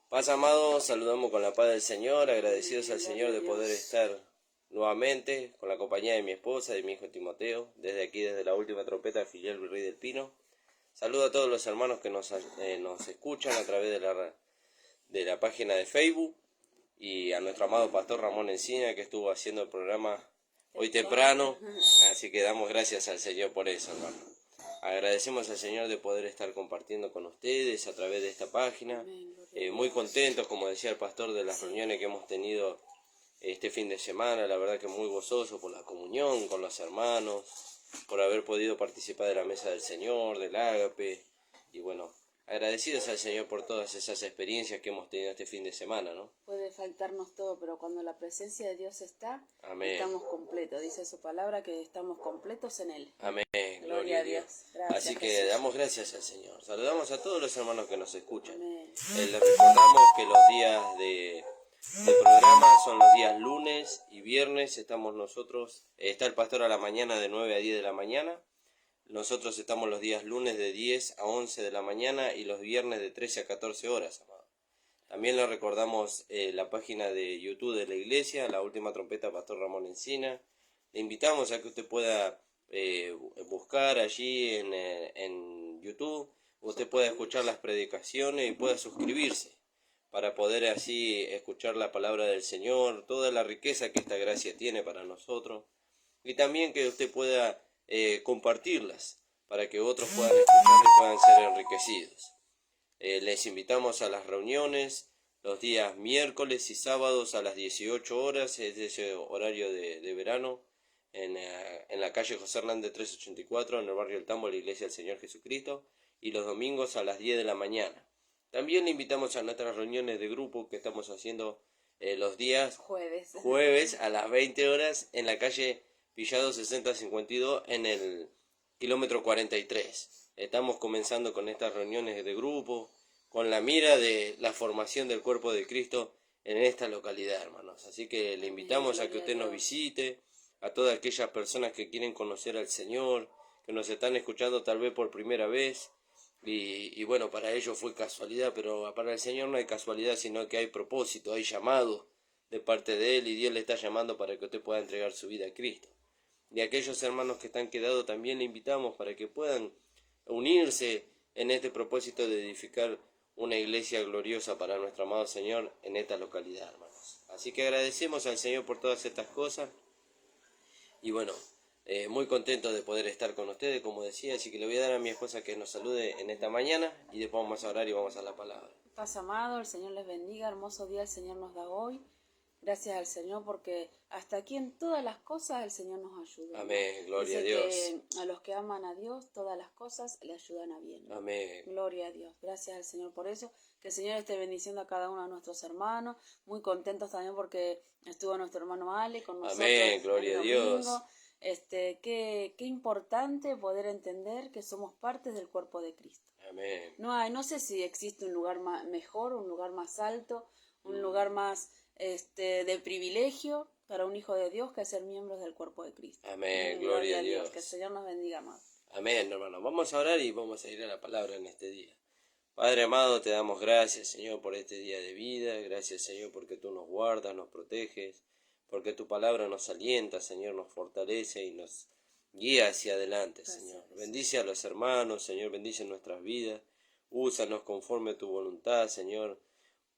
Paz amado, saludamos con la paz del Señor, agradecidos al Señor de poder estar nuevamente con la compañía de mi esposa, de mi hijo Timoteo, desde aquí, desde la última trompeta, filial Virrey del Pino. Saludo a todos los hermanos que nos escuchan a través de la página de Facebook y a nuestro amado pastor Ramón Encina, que estuvo haciendo el programa hoy temprano, así que damos gracias al Señor por eso, hermano. Agradecemos al Señor de poder estar compartiendo con ustedes a través de esta página. Muy contentos, como decía el pastor, de las reuniones que hemos tenido este fin de semana. La verdad que muy gozoso por la comunión con los hermanos, por haber podido participar de la mesa del Señor, del ágape. Y bueno, agradecidos al Señor por todas esas experiencias que hemos tenido este fin de semana, ¿no? Puede faltarnos todo, pero cuando la presencia de Dios está, Amén. Estamos completos. Dice su palabra que estamos completos en Él. Amén. Gloria a Dios. Gracias, Así que Jesús. damos gracias al Señor. Saludamos a todos los hermanos que nos escuchan. Amén. Les recordamos que los días de programa son los días lunes y viernes. Estamos nosotros, está el pastor a la mañana de 9 a 10 de la mañana. Nosotros estamos los días lunes de 10 a 11 de la mañana y los viernes de 13 a 14 horas, amado. También le recordamos la página de YouTube de la iglesia, La Última Trompeta, Pastor Ramón Encina. Le invitamos a que usted pueda buscar allí en YouTube, usted pueda escuchar las predicaciones y pueda suscribirse para poder así escuchar la palabra del Señor, toda la riqueza que esta gracia tiene para nosotros, y también que usted pueda compartirlas para que otros puedan escuchar y puedan ser enriquecidos. Les invitamos a las reuniones los días miércoles y sábados a las 18 horas, es ese horario de verano, en la calle José Hernández 384, en el barrio El Tambo, la Iglesia del Señor Jesucristo, y los domingos a las 10 de la mañana. También le invitamos a nuestras reuniones de grupo que estamos haciendo los días jueves a las 20 horas en la calle Pillado 6052 en el kilómetro 43. Estamos comenzando con estas reuniones de grupo con la mira de la formación del cuerpo de Cristo en esta localidad, hermanos. Así que le invitamos a que usted nos visite, a todas aquellas personas que quieren conocer al Señor, que nos están escuchando tal vez por primera vez, y bueno, para ellos fue casualidad, pero para el Señor no hay casualidad, sino que hay propósito, hay llamado de parte de Él, y Dios le está llamando para que usted pueda entregar su vida a Cristo. Y a aquellos hermanos que están quedados también le invitamos para que puedan unirse en este propósito de edificar una iglesia gloriosa para nuestro amado Señor en esta localidad, hermanos. Así que agradecemos al Señor por todas estas cosas. Y bueno, muy contento de poder estar con ustedes, como decía. Así que le voy a dar a mi esposa que nos salude en esta mañana y después vamos a orar y vamos a la palabra. Paz amado, el Señor les bendiga. Hermoso día el Señor nos da hoy. Gracias al Señor porque hasta aquí en todas las cosas el Señor nos ayuda. Amén, gloria Dice a Dios. Que a los que aman a Dios todas las cosas le ayudan a bien. Amén. Gloria a Dios. Gracias al Señor por eso. Que el Señor esté bendiciendo a cada uno de nuestros hermanos. Muy contentos también porque estuvo nuestro hermano Ale con nosotros. Amén, gloria a Dios. Qué importante poder entender que somos partes del cuerpo de Cristo. Amén. No sé si existe un lugar mejor, un lugar más alto, un lugar más de privilegio para un hijo de Dios que ser miembros del cuerpo de Cristo. Amén, gloria a Dios. Que el Señor nos bendiga más. Amén, hermano. Vamos a orar y vamos a ir a la palabra en este día. Padre amado, te damos gracias, Señor, por este día de vida. Gracias, Señor, porque tú nos guardas, nos proteges, porque tu palabra nos alienta, Señor, nos fortalece y nos guía hacia adelante, Señor. Bendice a los hermanos, Señor, bendice nuestras vidas. Úsanos conforme a tu voluntad, Señor.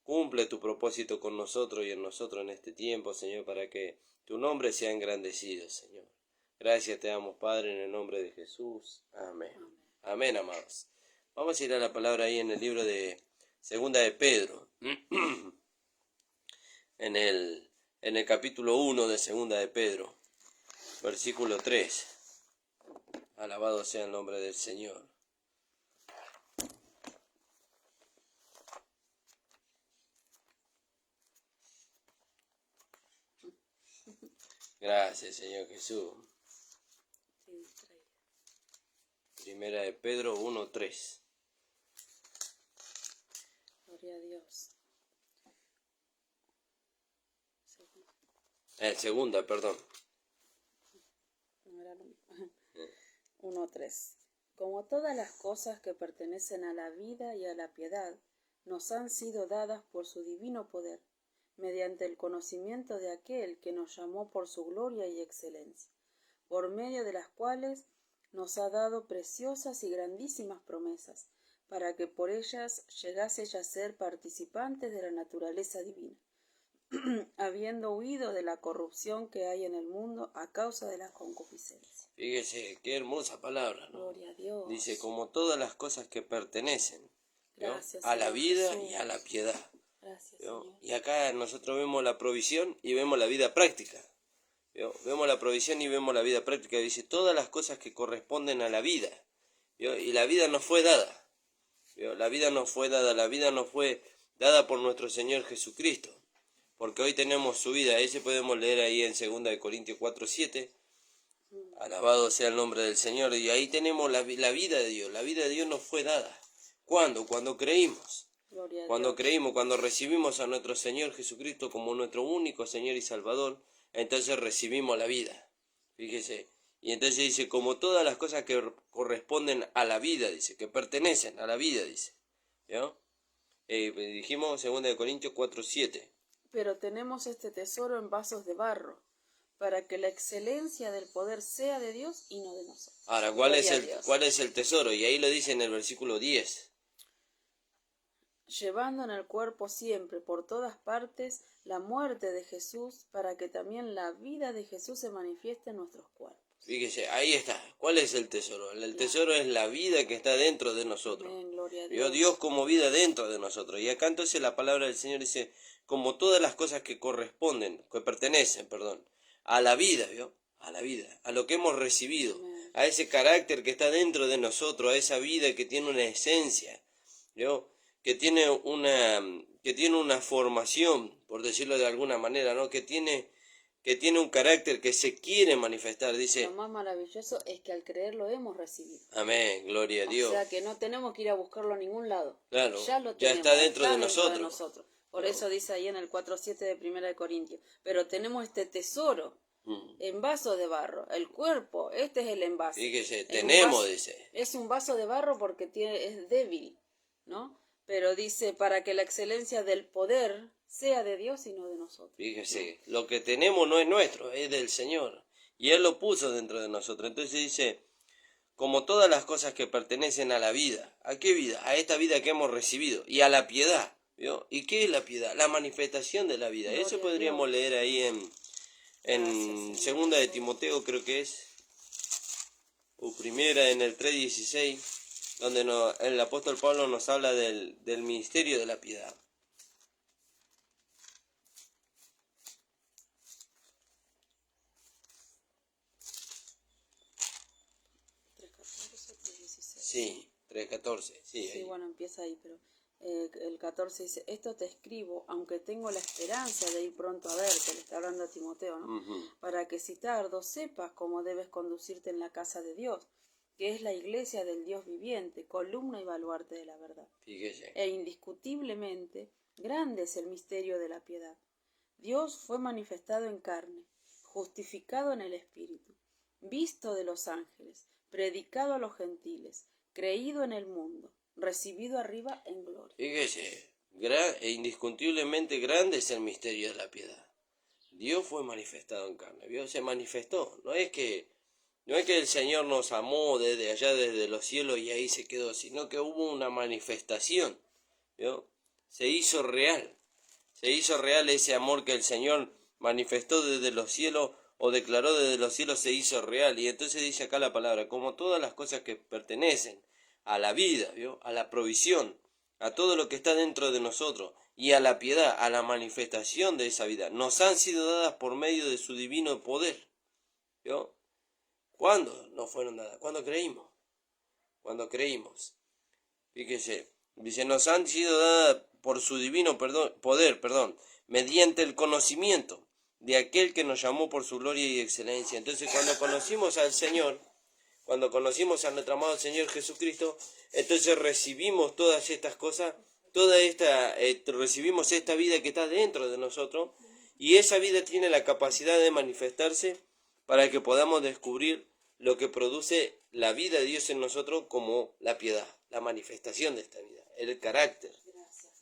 Cumple tu propósito con nosotros y en nosotros en este tiempo, Señor, para que tu nombre sea engrandecido, Señor. Gracias te damos, Padre, en el nombre de Jesús. Amén. Amén, amados. Vamos a ir a la palabra ahí en el libro de Segunda de Pedro. en el capítulo 1 de Segunda de Pedro, versículo 3. Alabado sea el nombre del Señor. Gracias, Señor Jesús. Primera de Pedro 1:3. Gloria a Dios. Segunda, perdón. 1:3. Como todas las cosas que pertenecen a la vida y a la piedad, nos han sido dadas por su divino poder, mediante el conocimiento de aquel que nos llamó por su gloria y excelencia, por medio de las cuales nos ha dado preciosas y grandísimas promesas, para que por ellas llegaseis a ser participantes de la naturaleza divina, habiendo huido de la corrupción que hay en el mundo a causa de la concupiscencia. Fíjese, qué hermosa palabra, ¿no? Gloria a Dios. Dice, como todas las cosas que pertenecen, ¿no?, Gracias, a la Señor vida Jesús. y a la piedad, Gracias, ¿no? Señor. Y acá nosotros vemos la provisión y vemos la vida práctica, ¿no? Vemos la provisión y vemos la vida práctica. Dice, todas las cosas que corresponden a la vida, ¿no? Y la vida nos fue dada, ¿no? La vida nos fue dada, la vida nos fue dada por nuestro Señor Jesucristo, porque hoy tenemos su vida. Ese podemos leer ahí en 2 Corintios 4:7. Alabado sea el nombre del Señor. Y ahí tenemos la vida de Dios. La vida de Dios nos fue dada. ¿Cuándo? Cuando creímos. Gloria a Cuando Dios. creímos, cuando recibimos a nuestro Señor Jesucristo como nuestro único Señor y Salvador, entonces recibimos la vida. Fíjese. Y entonces dice, como todas las cosas que corresponden a la vida, dice, que pertenecen a la vida, dice. ¿No? Dijimos 2 Corintios 4:7. Pero tenemos este tesoro en vasos de barro, para que la excelencia del poder sea de Dios y no de nosotros. Ahora, Gloria a Dios. ¿cuál es el tesoro? Y ahí lo dice en el versículo 10. Llevando en el cuerpo siempre, por todas partes, la muerte de Jesús, para que también la vida de Jesús se manifieste en nuestros cuerpos. Fíjese, ahí está. ¿Cuál es el tesoro? El tesoro es la vida que está dentro de nosotros. Amén, gloria a Vio Dios. Dios como vida dentro de nosotros. Y acá entonces la palabra del Señor dice, como todas las cosas que pertenecen, a la vida, ¿vio? A la vida, a lo que hemos recibido, Amén. a ese carácter que está dentro de nosotros, a esa vida que tiene una esencia, ¿vio? Que tiene una formación, por decirlo de alguna manera, ¿no? Que tiene un carácter que se quiere manifestar, dice. Lo más maravilloso es que al creerlo hemos recibido. Amén, gloria a Dios. O sea que no tenemos que ir a buscarlo a ningún lado. Claro, Ya lo ya tenemos, está dentro de nosotros. Por Claro. eso dice ahí en el 4:7 de 1 de Corintios. Pero tenemos este tesoro en vaso de barro. El cuerpo, este es el envase. Fíjese, Es un tenemos, vaso- dice. Es un vaso de barro porque es débil, ¿no? Pero dice, para que la excelencia del poder sea de Dios y no de nosotros. Fíjese, lo que tenemos no es nuestro, es del Señor. Y Él lo puso dentro de nosotros. Entonces dice, como todas las cosas que pertenecen a la vida. ¿A qué vida? A esta vida que hemos recibido. Y a la piedad, ¿vio? ¿Y qué es la piedad? La manifestación de la vida. Gloria Eso a podríamos Dios. leer ahí en Gracias, Señor. 2 de Timoteo, creo que es. O primera en el 3:16. Donde el apóstol Pablo nos habla del ministerio de la piedad. Sí, 3:14. Sí, Sí, ahí. bueno, empieza ahí, pero el 14 dice, esto te escribo, aunque tengo la esperanza de ir pronto a verte, le está hablando a Timoteo, ¿no? Ujú. Para que si tardo sepas cómo debes conducirte en la casa de Dios, que es la iglesia del Dios viviente, columna y baluarte de la verdad. Fíjese. E indiscutiblemente, grande es el misterio de la piedad. Dios fue manifestado en carne, justificado en el Espíritu, visto de los ángeles, predicado a los gentiles, creído en el mundo, recibido arriba en gloria. Fíjese, indiscutiblemente grande es el misterio de la piedad. Dios fue manifestado en carne, Dios se manifestó. No es que el Señor nos amó desde allá, desde los cielos y ahí se quedó, sino que hubo una manifestación, ¿vio? Se hizo real ese amor que el Señor manifestó desde los cielos o declaró desde los cielos, se hizo real. Y entonces dice acá la palabra, como todas las cosas que pertenecen a la vida, ¿vio? A la provisión, a todo lo que está dentro de nosotros y a la piedad, a la manifestación de esa vida, nos han sido dadas por medio de su divino poder, ¿vio? ¿Cuándo nos fueron dadas? Cuando creímos. Fíjese, dice, nos han sido dadas por su divino poder, mediante el conocimiento de aquel que nos llamó por su gloria y excelencia. Entonces, cuando conocimos al Señor, cuando conocimos a nuestro amado Señor Jesucristo, entonces recibimos todas estas cosas, recibimos esta vida que está dentro de nosotros, y esa vida tiene la capacidad de manifestarse para que podamos descubrir lo que produce la vida de Dios en nosotros como la piedad, la manifestación de esta vida, el carácter. Gracias,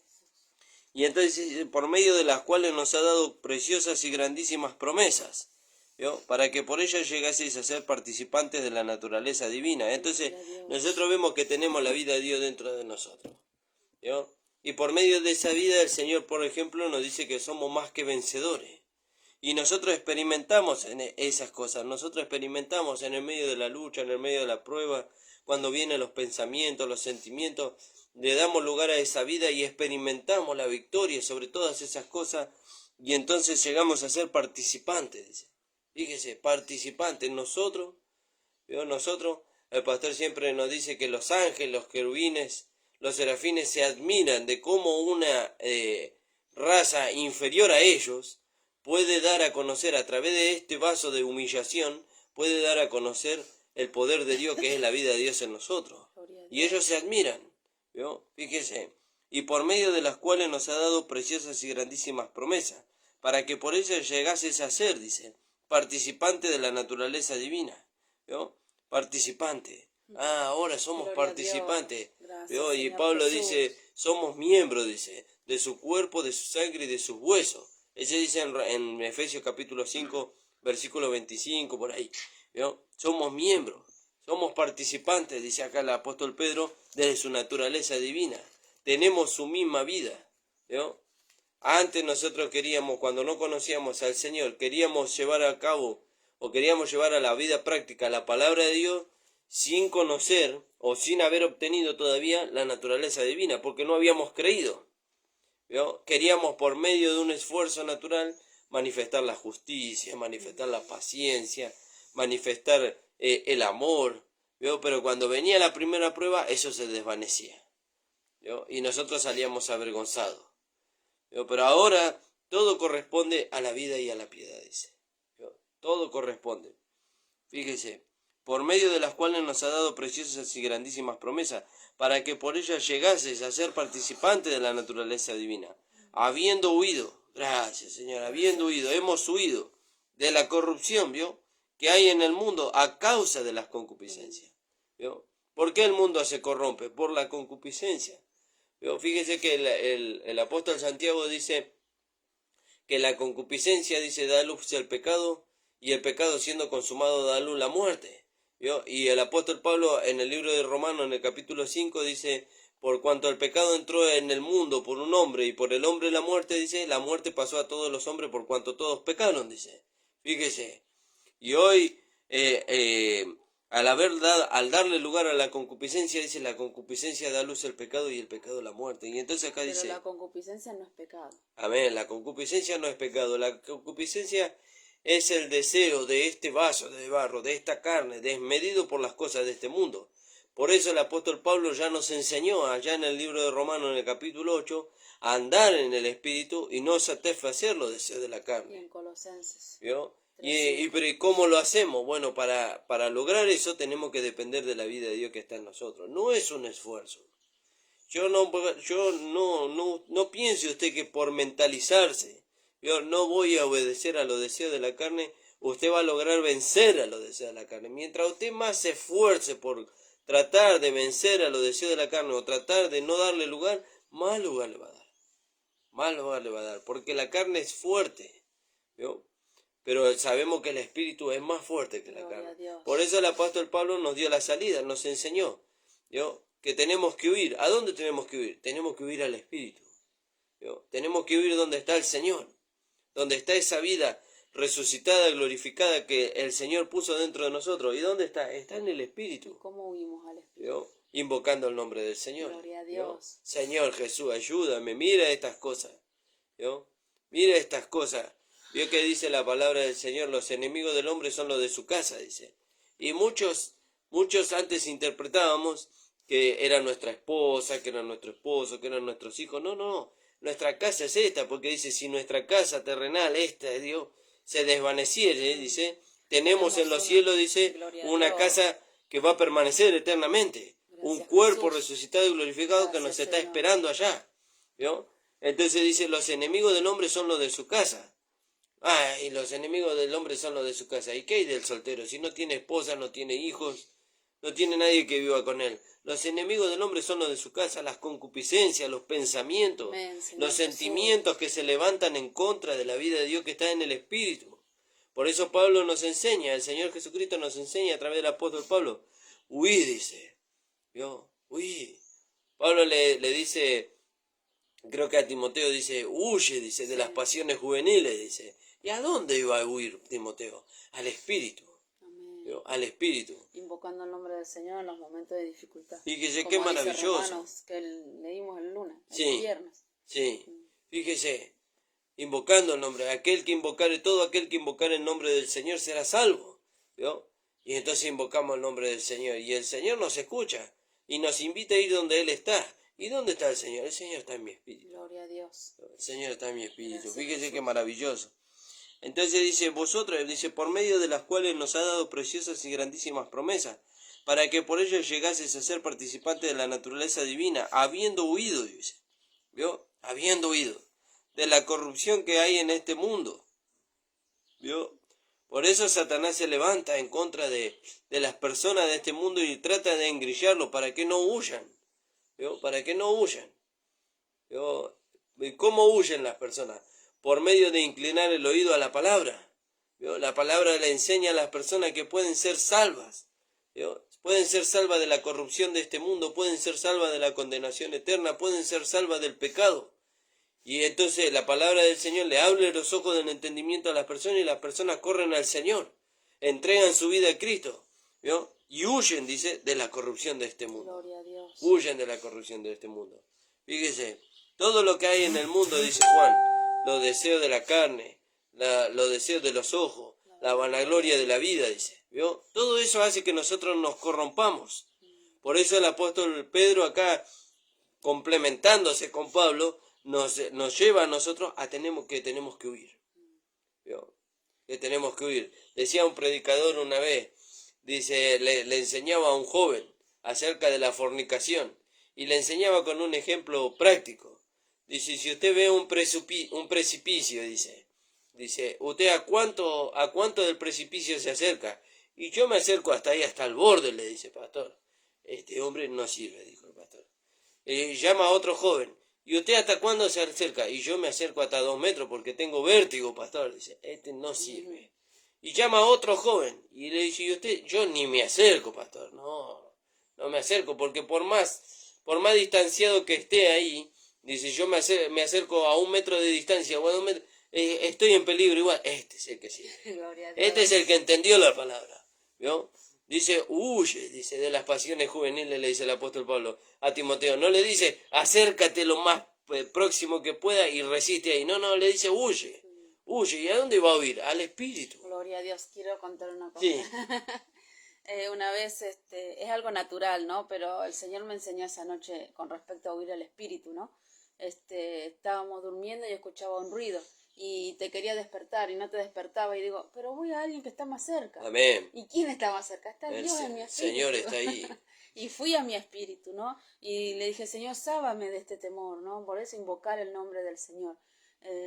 Y entonces, por medio de las cuales nos ha dado preciosas y grandísimas promesas, ¿vio? Para que por ellas llegaseis a ser participantes de la naturaleza divina. Entonces, nosotros vemos que tenemos la vida de Dios dentro de nosotros, ¿vio? Y por medio de esa vida, el Señor, por ejemplo, nos dice que somos más que vencedores. Y nosotros experimentamos en esas cosas, nosotros experimentamos en el medio de la lucha, en el medio de la prueba, cuando vienen los pensamientos, los sentimientos, le damos lugar a esa vida y experimentamos la victoria sobre todas esas cosas, y entonces llegamos a ser participantes, dice. Fíjese, participantes, nosotros, ¿vio? Nosotros, el pastor siempre nos dice que los ángeles, los querubines, los serafines se admiran de cómo una raza inferior a ellos puede dar a conocer a través de este vaso de humillación, puede dar a conocer el poder de Dios, que es la vida de Dios en nosotros. Y ellos se admiran, ¿vio? Fíjese, y por medio de las cuales nos ha dado preciosas y grandísimas promesas, para que por ellas llegases a ser, dice, participante de la naturaleza divina, ¿vio? Participante. Ahora somos participantes, ¿vio? Y Pablo dice, somos miembros, dice, de su cuerpo, de su sangre y de sus huesos. Ese dice en Efesios capítulo 5, versículo 25, por ahí, ¿vio? Somos miembros, somos participantes, dice acá el apóstol Pedro, de su naturaleza divina. Tenemos su misma vida, ¿vio? Antes nosotros queríamos, cuando no conocíamos al Señor, queríamos llevar a cabo o queríamos llevar a la vida práctica la palabra de Dios sin conocer o sin haber obtenido todavía la naturaleza divina, porque no habíamos creído, ¿vio? Queríamos por medio de un esfuerzo natural manifestar la justicia, manifestar la paciencia, manifestar el amor, ¿vio? Pero cuando venía la primera prueba, eso se desvanecía, ¿vio? Y nosotros salíamos avergonzados. Pero ahora todo corresponde a la vida y a la piedad, dice. Todo corresponde. Fíjese, por medio de las cuales nos ha dado preciosas y grandísimas promesas, para que por ellas llegases a ser participante de la naturaleza divina, habiendo huido, gracias Señor, habiendo huido, hemos huido de la corrupción, ¿vio?, que hay en el mundo a causa de las concupiscencias, ¿vio? ¿Por qué el mundo se corrompe? Por la concupiscencia. Fíjese que el apóstol Santiago dice que la concupiscencia, dice, da luz al pecado, y el pecado siendo consumado da luz la muerte, ¿vio? Y el apóstol Pablo en el libro de Romanos, en el capítulo 5, dice, por cuanto el pecado entró en el mundo por un hombre, y por el hombre la muerte, dice, la muerte pasó a todos los hombres por cuanto todos pecaron, dice. Fíjese, y hoy al darle lugar a la concupiscencia, dice, la concupiscencia da luz al pecado y el pecado la muerte. Y entonces acá dice... Pero la concupiscencia no es pecado. Amén, la concupiscencia no es pecado. La concupiscencia es el deseo de este vaso de barro, de esta carne, desmedido por las cosas de este mundo. Por eso el apóstol Pablo ya nos enseñó allá en el libro de Romanos, en el capítulo 8, a andar en el Espíritu y no satisfacer los deseos de la carne. Y en Colosenses. ¿Vio? Pero ¿y cómo lo hacemos? Bueno, para lograr eso tenemos que depender de la vida de Dios que está en nosotros. No es un esfuerzo. Yo no piense usted que por mentalizarse, yo no voy a obedecer a los deseos de la carne, usted va a lograr vencer a los deseos de la carne. Mientras usted más se esfuerce por tratar de vencer a los deseos de la carne o tratar de no darle lugar, más lugar le va a dar. Más lugar le va a dar, porque la carne es fuerte, ¿vio? Pero sabemos que el espíritu es más fuerte que la carne. Por eso el apóstol Pablo nos dio la salida, nos enseñó, ¿vio?, que tenemos que huir. ¿A dónde tenemos que huir? Tenemos que huir al espíritu, ¿vio? Tenemos que huir donde está el Señor, donde está esa vida resucitada, glorificada que el Señor puso dentro de nosotros. ¿Y dónde está? Está en el espíritu. ¿Cómo huimos al espíritu? ¿Vio? Invocando el nombre del Señor. Gloria a Dios. ¿Vio? Señor Jesús, ayúdame, mira estas cosas, ¿vio? Mira estas cosas. Vio que dice la palabra del Señor, los enemigos del hombre son los de su casa, dice. Y muchos antes interpretábamos que era nuestra esposa, que era nuestro esposo, que eran nuestros hijos. No, nuestra casa es esta, porque dice, si nuestra casa terrenal, esta de Dios, se desvaneciere, dice, tenemos en los cielos, dice, una casa que va a permanecer eternamente, un cuerpo resucitado y glorificado que nos está esperando allá, ¿vio? Entonces dice, los enemigos del hombre son los de su casa. Y los enemigos del hombre son los de su casa. ¿Y qué hay del soltero? Si no tiene esposa, no tiene hijos, no tiene nadie que viva con él. Los enemigos del hombre son los de su casa, las concupiscencias, los pensamientos, Amén, Señor los Jesús. sentimientos que se levantan en contra de la vida de Dios que está en el Espíritu. Por eso Pablo nos enseña, el Señor Jesucristo nos enseña a través del apóstol Pablo, huí, dice, ¿vio? Huí. Pablo le dice, creo que a Timoteo dice, huye, dice, de las pasiones juveniles, dice. ¿Y a dónde iba a huir Timoteo? Al Espíritu. Amén. ¿Vio? Al Espíritu. Invocando el nombre del Señor en los momentos de dificultad. Fíjese Como qué dice maravilloso. Romanos, que leímos el lunes, el Sí. viernes. Sí, fíjese, invocando el nombre, todo aquel que invocare el nombre del Señor será salvo, ¿vio? Y entonces invocamos el nombre del Señor, y el Señor nos escucha, y nos invita a ir donde Él está. ¿Y dónde está el Señor? El Señor está en mi espíritu. Gloria a Dios. El Señor está en mi espíritu. Gracias, Fíjese Jesús. qué maravilloso. Entonces dice, vosotros, dice, por medio de las cuales nos ha dado preciosas y grandísimas promesas, para que por ello llegases a ser participantes de la naturaleza divina, habiendo huido, dice, ¿vio? Habiendo huido de la corrupción que hay en este mundo, ¿vio? Por eso Satanás se levanta en contra de las personas de este mundo y trata de engrillarlo para que no huyan, ¿vio? Para que no huyan, ¿vio? ¿Y cómo huyen las personas? Por medio de inclinar el oído a la palabra, ¿vio? La palabra le enseña a las personas que pueden ser salvas, ¿vio? Pueden ser salvas de la corrupción de este mundo, pueden ser salvas de la condenación eterna, pueden ser salvas del pecado. Y entonces la palabra del Señor le abre los ojos del entendimiento a las personas y las personas corren al Señor, entregan su vida a Cristo, ¿vio? Y huyen, dice, de la corrupción de este mundo. Gloria a Dios. Huyen de la corrupción de este mundo. Fíjese, todo lo que hay en el mundo, dice Juan, los deseos de la carne, los deseos de los ojos, la vanagloria de la vida, dice, ¿vio? Todo eso hace que nosotros nos corrompamos. Por eso el apóstol Pedro acá, complementándose con Pablo, nos lleva a nosotros a tenemos que huir, ¿vio? Que tenemos que huir. Decía un predicador una vez, dice, le enseñaba a un joven acerca de la fornicación y le enseñaba con un ejemplo práctico. Dice, si usted ve un precipicio, dice, ¿usted a cuánto del precipicio se acerca? Y yo me acerco hasta ahí, hasta el borde, le dice, pastor. Este hombre no sirve, dijo el pastor. Llama a otro joven. ¿Y usted hasta cuándo se acerca? Y yo me acerco hasta 2 metros porque tengo vértigo, pastor. Dice, este no sirve. Y llama a otro joven. Y le dice, ¿y usted? Yo ni me acerco, pastor. No me acerco porque por más distanciado que esté ahí, dice, yo me acerco a 1 metro de distancia o a 2 metros, estoy en peligro igual. Este es el que sirve. Gloria a Dios. Este es el que entendió la palabra, ¿vio? Dice, huye, dice, de las pasiones juveniles, le dice el apóstol Pablo a Timoteo. No le dice, acércate lo más próximo que pueda y resiste ahí. No, le dice, huye. ¿Y a dónde va a huir? Al Espíritu. Gloria a Dios. Quiero contar una cosa. Sí. Una vez, es algo natural, ¿no? Pero el Señor me enseñó esa noche con respecto a huir al Espíritu, ¿no? Estábamos durmiendo y escuchaba un ruido. Y te quería despertar y no te despertaba y digo, pero voy a alguien que está más cerca. Amén. ¿Y quién está más cerca? Está El Dios en mi espíritu. Señor está ahí. Y fui a mi espíritu, ¿no? Y le dije, Señor, sábame de este temor, ¿no? Por eso invocar el nombre del Señor.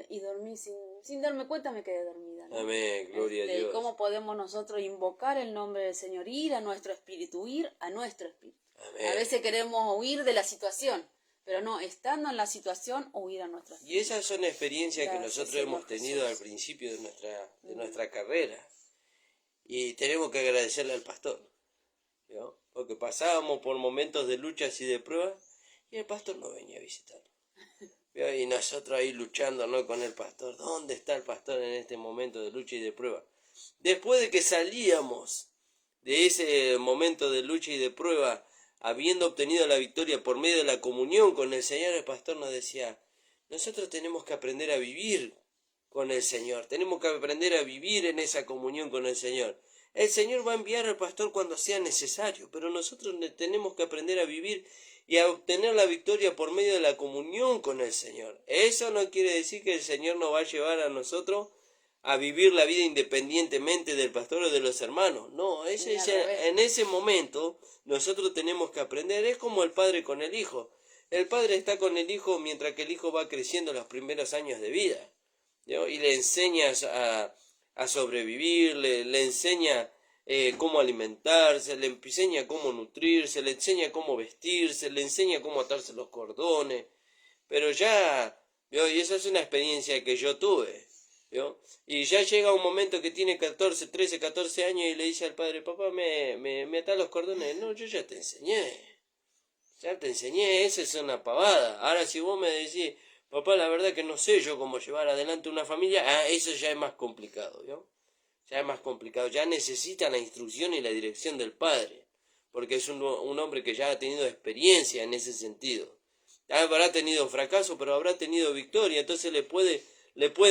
Y dormí sin darme cuenta, me quedé dormida, ¿no? Amén, gloria a Dios. ¿Cómo podemos nosotros invocar el nombre del Señor? Ir a nuestro espíritu. Amén. A veces queremos huir de la situación. Pero no, estando en la situación, huir a nuestra Y esas son experiencias que Gracias, nosotros Señor hemos tenido Jesús. al principio de nuestra carrera. Y tenemos que agradecerle al pastor, ¿no? Porque pasábamos por momentos de luchas y de pruebas y el pastor no venía a visitarnos. ¿Vio? Y nosotros ahí luchando, ¿no?, con el pastor. ¿Dónde está el pastor en este momento de lucha y de prueba? Después de que salíamos de ese momento de lucha y de prueba, habiendo obtenido la victoria por medio de la comunión con el Señor, el pastor nos decía, nosotros tenemos que aprender a vivir con el Señor, tenemos que aprender a vivir en esa comunión con el Señor. El Señor va a enviar al pastor cuando sea necesario, pero nosotros tenemos que aprender a vivir y a obtener la victoria por medio de la comunión con el Señor. Eso no quiere decir que el Señor nos va a llevar a nosotros a vivir la vida independientemente del pastor o de los hermanos. No, en ese momento nosotros tenemos que aprender. Es como el padre con el hijo. El padre está con el hijo mientras que el hijo va creciendo los primeros años de vida, ¿no? Y le enseñas a sobrevivir, le enseña cómo alimentarse, le enseña cómo nutrirse, le enseña cómo vestirse, le enseña cómo atarse los cordones. Pero ya, ¿vio? Y esa es una experiencia que yo tuve, ¿vio? Y ya llega un momento que tiene 14, 13, 14 años y le dice al padre, papá, me ata los cordones. No, yo ya te enseñé, esa es una pavada. Ahora si vos me decís, papá, la verdad que no sé yo cómo llevar adelante una familia, eso ya es más complicado, ¿vio? Ya es más complicado, ya necesita la instrucción y la dirección del padre, porque es un hombre que ya ha tenido experiencia en ese sentido. Habrá tenido fracaso, pero habrá tenido victoria, entonces le puede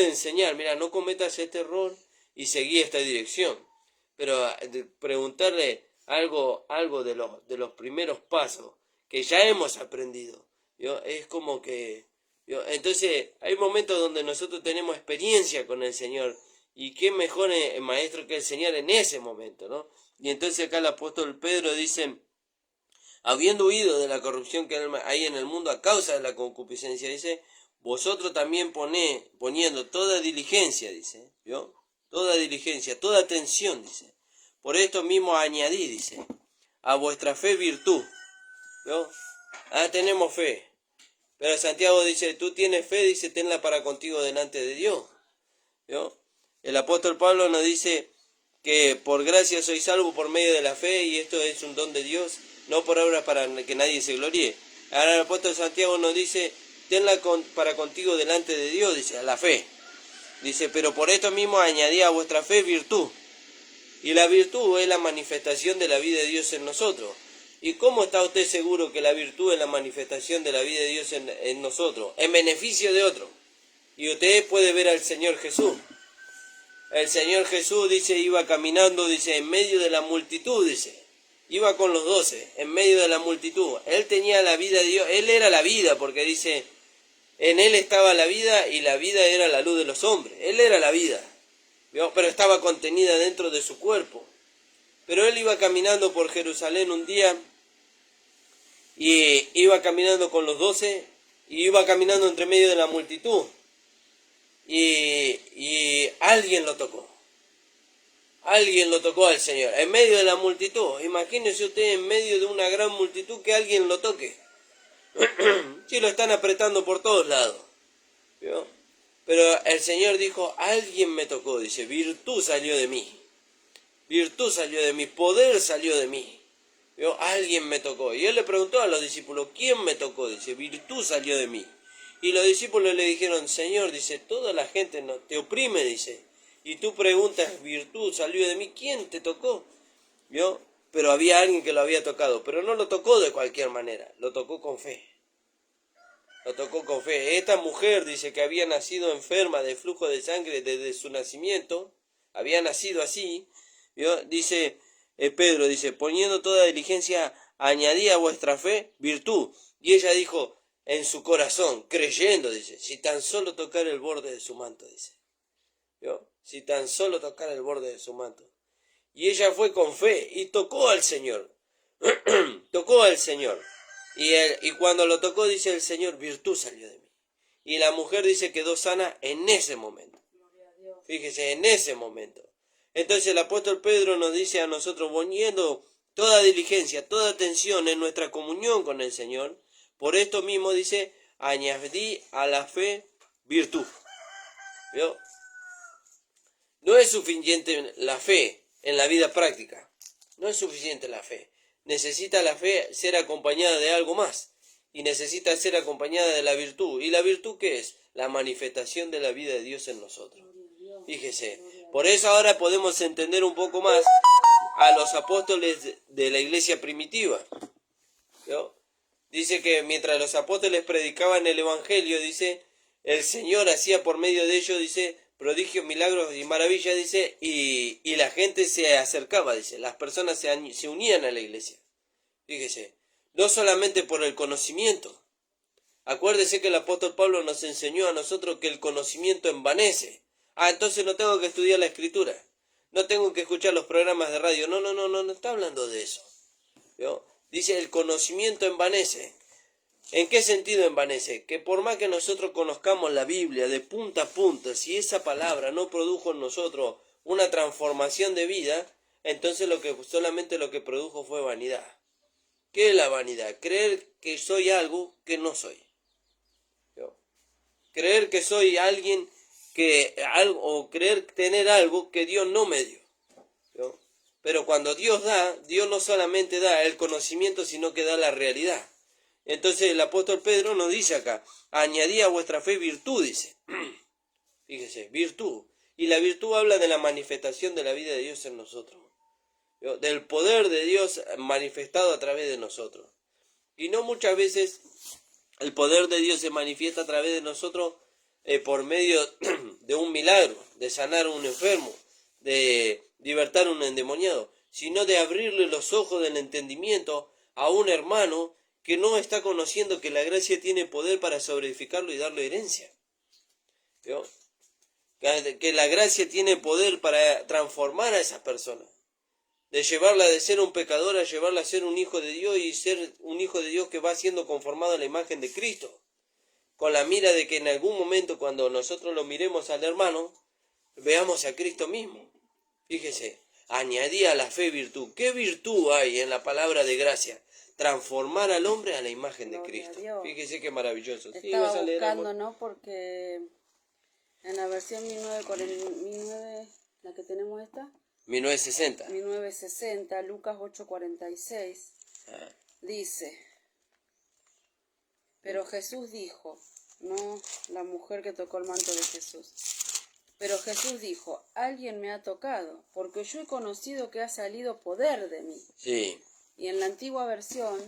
enseñar, mira, no cometas este error y seguí esta dirección. Pero preguntarle algo de los primeros pasos que ya hemos aprendido, ¿vio? Es como que, ¿vio? Entonces hay momentos donde nosotros tenemos experiencia con el Señor, y qué mejor maestro que el Señor en ese momento, ¿no? Y entonces acá el apóstol Pedro dice, habiendo huido de la corrupción que hay en el mundo a causa de la concupiscencia, dice, vosotros también poniendo toda diligencia, dice, ¿vio? Toda diligencia, toda atención, dice. Por esto mismo añadí, dice, a vuestra fe virtud, ¿vio? Tenemos fe. Pero Santiago dice, tú tienes fe, dice, tenla para contigo delante de Dios, ¿vio? El apóstol Pablo nos dice que por gracia sois salvos por medio de la fe, y esto es un don de Dios, no por obras para que nadie se gloríe. Ahora el apóstol Santiago nos dice, tenla para contigo delante de Dios, dice, a la fe. Dice, pero por esto mismo añadí a vuestra fe virtud. Y la virtud es la manifestación de la vida de Dios en nosotros. ¿Y cómo está usted seguro que la virtud es la manifestación de la vida de Dios en nosotros? En beneficio de otro. Y usted puede ver al Señor Jesús. El Señor Jesús, dice, iba caminando, dice, en medio de la multitud, dice. Iba con los 12, en medio de la multitud. Él tenía la vida de Dios, Él era la vida, porque dice, en Él estaba la vida y la vida era la luz de los hombres. Él era la vida, ¿vio? Pero estaba contenida dentro de su cuerpo. Pero Él iba caminando por Jerusalén un día, y iba caminando con los 12, y iba caminando entre medio de la multitud. Y alguien lo tocó. Alguien lo tocó al Señor, en medio de la multitud. Imagínese usted en medio de una gran multitud que alguien lo toque. Sí, lo están apretando por todos lados, ¿vio? Pero el Señor dijo, alguien me tocó, dice, virtud salió de mí. Virtud salió de mí, poder salió de mí. ¿Vio? Alguien me tocó. Y Él le preguntó a los discípulos, ¿quién me tocó? Dice, virtud salió de mí. Y los discípulos le dijeron, Señor, dice, toda la gente no, te oprime, dice. Y tú preguntas, virtud salió de mí, ¿quién te tocó? ¿Vio? Pero había alguien que lo había tocado, pero no lo tocó de cualquier manera, lo tocó con fe. Lo tocó con fe. Esta mujer, dice, que había nacido enferma de flujo de sangre desde su nacimiento, había nacido así, ¿vio? Dice Pedro, dice, poniendo toda diligencia, añadí a vuestra fe virtud. Y ella dijo, en su corazón, creyendo, dice, si tan solo tocar el borde de su manto, dice. ¿Vio? Si tan solo tocar el borde de su manto. Y ella fue con fe y tocó al Señor. Tocó al Señor. Y cuando lo tocó, dice el Señor, virtud salió de mí. Y la mujer, dice, quedó sana en ese momento. Fíjese, en ese momento. Entonces el apóstol Pedro nos dice a nosotros, poniendo toda diligencia, toda atención en nuestra comunión con el Señor, por esto mismo, dice, añadí a la fe virtud. ¿Vio? No es suficiente la fe en la vida práctica. No es suficiente la fe. Necesita la fe ser acompañada de algo más. Y necesita ser acompañada de la virtud. ¿Y la virtud qué es? La manifestación de la vida de Dios en nosotros. Fíjese. Por eso ahora podemos entender un poco más a los apóstoles de la iglesia primitiva. ¿Vio? Dice que mientras los apóstoles predicaban el evangelio, dice, el Señor hacía por medio de ellos, dice, prodigios, milagros y maravillas, dice, y la gente se acercaba, dice, las personas se unían a la iglesia. Fíjese, no solamente por el conocimiento. Acuérdese que el apóstol Pablo nos enseñó a nosotros que el conocimiento envanece. Entonces no tengo que estudiar la escritura, no tengo que escuchar los programas de radio. No está hablando de eso. ¿Vio? Dice, el conocimiento envanece. ¿En qué sentido envanece? Que por más que nosotros conozcamos la Biblia de punta a punta, si esa palabra no produjo en nosotros una transformación de vida, entonces solamente lo que produjo fue vanidad. ¿Qué es la vanidad? Creer que soy algo que no soy. ¿Yo? Creer que soy alguien o creer tener algo que Dios no me dio. ¿Yo? Pero cuando Dios da, Dios no solamente da el conocimiento, sino que da la realidad. Entonces el apóstol Pedro nos dice acá, añadí a vuestra fe virtud, dice. Fíjese, virtud. Y la virtud habla de la manifestación de la vida de Dios en nosotros. ¿Yo? Del poder de Dios manifestado a través de nosotros. Y no muchas veces el poder de Dios se manifiesta a través de nosotros por medio de un milagro, de sanar a un enfermo, de libertar a un endemoniado, sino de abrirle los ojos del entendimiento a un hermano que no está conociendo que la gracia tiene poder para sobreedificarlo y darle herencia. ¿Yo? Que la gracia tiene poder para transformar a esa persona, de llevarla de ser un pecador a llevarla a ser un hijo de Dios y ser un hijo de Dios que va siendo conformado a la imagen de Cristo, con la mira de que en algún momento cuando nosotros lo miremos al hermano, veamos a Cristo mismo. Fíjese, añadí a la fe virtud. ¿Qué virtud hay en la palabra de gracia? Transformar al hombre a la imagen de Cristo. Fíjese qué maravilloso. Estaba buscando, ¿no? Porque en la versión 19, la que tenemos esta, 1960, Lucas 8:46, dice, pero Jesús dijo, no la mujer que tocó el manto de Jesús, pero Jesús dijo, alguien me ha tocado, porque yo he conocido que ha salido poder de mí. Sí. Y en la antigua versión,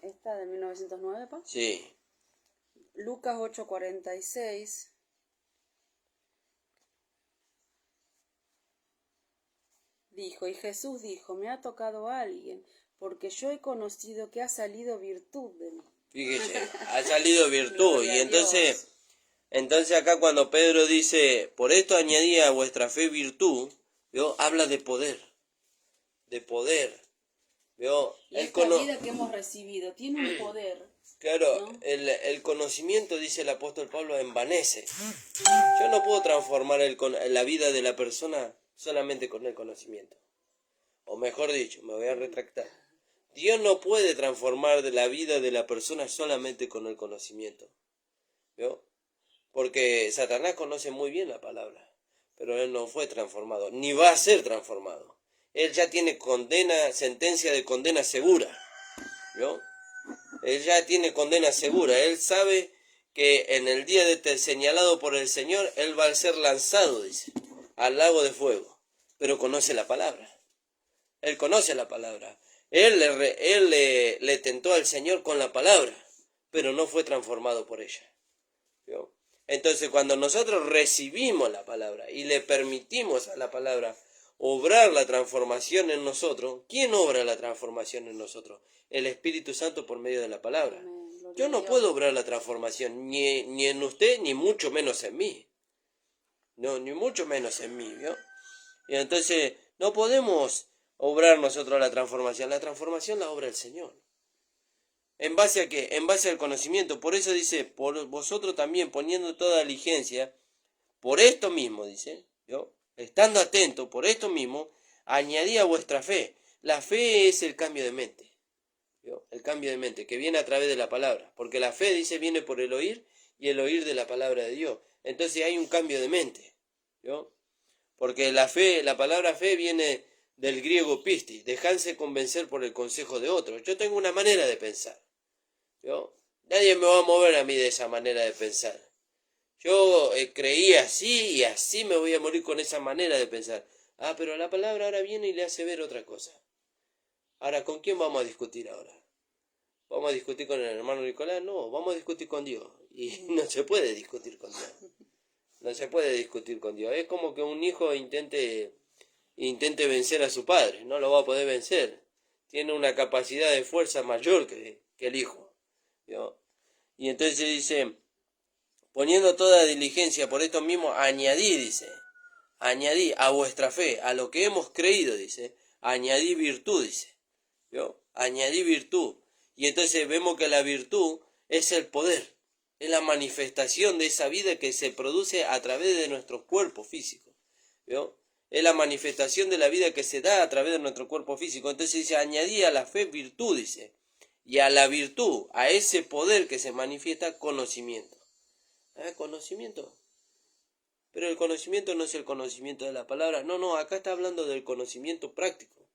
esta de 1909, ¿pa? Sí. Lucas 8:46, dijo, y Jesús dijo, me ha tocado alguien, porque yo he conocido que ha salido virtud de mí. Fíjese, ha salido virtud. Y entonces acá cuando Pedro dice, por esto añadí a vuestra fe virtud, ¿vio? Habla de poder. De poder. ¿Vio? Y esta vida que hemos recibido tiene un poder. Claro, ¿no? el conocimiento, dice el apóstol Pablo, envanece. Yo no puedo transformar la vida de la persona solamente con el conocimiento. O mejor dicho, me voy a retractar. Dios no puede transformar la vida de la persona solamente con el conocimiento. ¿Vio? Porque Satanás conoce muy bien la palabra, pero él no fue transformado, ni va a ser transformado. Él ya tiene sentencia de condena segura. ¿Vio? Él ya tiene condena segura. Él sabe que en el día señalado por el Señor, él va a ser lanzado, dice, al lago de fuego. Pero conoce la palabra. Él conoce la palabra. Él le tentó al Señor con la palabra, pero no fue transformado por ella. ¿Vio? Entonces, cuando nosotros recibimos la palabra y le permitimos a la palabra obrar la transformación en nosotros, ¿quién obra la transformación en nosotros? El Espíritu Santo por medio de la palabra. Yo no puedo obrar la transformación ni en usted, ni mucho menos en mí. No, ni mucho menos en mí, ¿vio? Y entonces, no podemos obrar nosotros la transformación la obra el Señor. ¿En base a qué? En base al conocimiento. Por eso dice, por vosotros también poniendo toda diligencia, por esto mismo, dice, ¿yo? Estando atento, por esto mismo, añadí a vuestra fe. La fe es el cambio de mente. ¿Yo? El cambio de mente, que viene a través de la palabra. Porque la fe, dice, viene por el oír, y el oír de la palabra de Dios. Entonces hay un cambio de mente. ¿Yo? Porque la palabra fe viene del griego pistis, dejarse convencer por el consejo de otros. Yo tengo una manera de pensar. ¿Yo? Nadie me va a mover a mí de esa manera de pensar. Yo creí así y así me voy a morir con esa manera de pensar. Ah, pero la palabra ahora viene y le hace ver otra cosa. Ahora, ¿con quién vamos a discutir ahora? ¿Vamos a discutir con el hermano Nicolás? No, vamos a discutir con Dios. Y no se puede discutir con Dios. No se puede discutir con Dios. Es como que un hijo intente vencer a su padre. No lo va a poder vencer. Tiene una capacidad de fuerza mayor que el hijo. ¿Vio? Y entonces dice, poniendo toda diligencia por esto mismo, añadí a vuestra fe, a lo que hemos creído, dice, añadí virtud, dice. ¿Vio? Añadí virtud. Y entonces vemos que la virtud es el poder, es la manifestación de esa vida que se produce a través de nuestros cuerpos físicos. ¿Vio? Es la manifestación de la vida que se da a través de nuestro cuerpo físico. Entonces dice, añadí a la fe virtud, dice. Y a la virtud, a ese poder que se manifiesta, conocimiento. Conocimiento. Pero el conocimiento no es el conocimiento de la palabra. No, acá está hablando del conocimiento práctico.